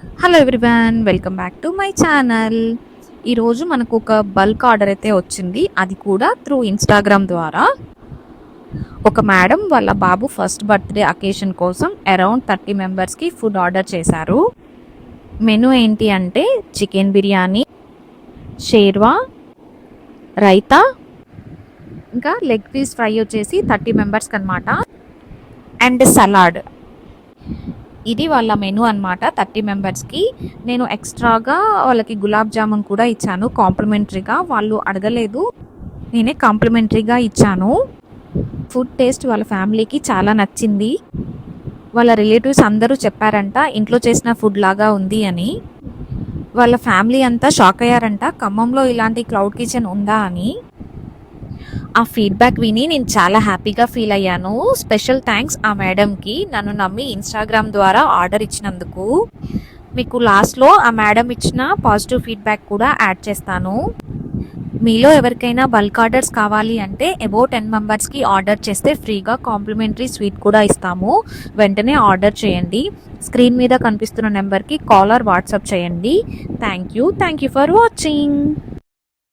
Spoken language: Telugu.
Hello everyone, welcome back to my channel. ఈరోజు మనకు ఒక బల్క్ ఆర్డర్ అయితే వచ్చింది, అది కూడా త్రూ ఇన్స్టాగ్రామ్ ద్వారా. ఒక మేడం వాళ్ళ బాబు ఫస్ట్ బర్త్డే అకేషన్ కోసం అరౌండ్ 30 మెంబర్స్కి ఫుడ్ ఆర్డర్ చేశారు. మెనూ ఏంటి అంటే చికెన్ బిర్యానీ, షేర్వా, రైతా, ఇంకా లెగ్ పీస్ ఫ్రై వచ్చేసి 30 మెంబర్స్కి అనమాట, అండ్ సలాడ్. ఇది వాళ్ళ మెనూ అనమాట 30 మెంబర్స్కి. నేను ఎక్స్ట్రాగా వాళ్ళకి గులాబ్ జామున్ కూడా ఇచ్చాను కాంప్లిమెంటరీగా. వాళ్ళు అడగలేదు, నేనే కాంప్లిమెంటరీగా ఇచ్చాను. ఫుడ్ టేస్ట్ వాళ్ళ ఫ్యామిలీకి చాలా నచ్చింది. వాళ్ళ రిలేటివ్స్ అందరూ చెప్పారంట ఇంట్లో చేసిన ఫుడ్ లాగా ఉంది అని. వాళ్ళ ఫ్యామిలీ అంతా షాక్ అయ్యారంట, ఖమ్మంలో ఇలాంటి క్లౌడ్ కిచెన్ ఉందా అని. ఆ ఫీడ్బ్యాక్ విని నేను చాలా హ్యాపీగా ఫీల్ అయ్యాను. స్పెషల్ థ్యాంక్స్ ఆ మేడంకి, నన్ను నమ్మి ఇన్స్టాగ్రామ్ ద్వారా ఆర్డర్ ఇచ్చినందుకు. మీకు లాస్ట్లో ఆ మేడం ఇచ్చిన పాజిటివ్ ఫీడ్బ్యాక్ కూడా యాడ్ చేస్తాను. మీలో ఎవరికైనా బల్క్ ఆర్డర్స్ కావాలి అంటే అబౌట్ 10 మెంబర్స్కి ఆర్డర్ చేస్తే ఫ్రీగా కాంప్లిమెంటరీ స్వీట్ కూడా ఇస్తాము. వెంటనే ఆర్డర్ చేయండి. స్క్రీన్ మీద కనిపిస్తున్న నెంబర్కి కాల్ ఆర్ వాట్సాప్ చేయండి. Thank you for watching.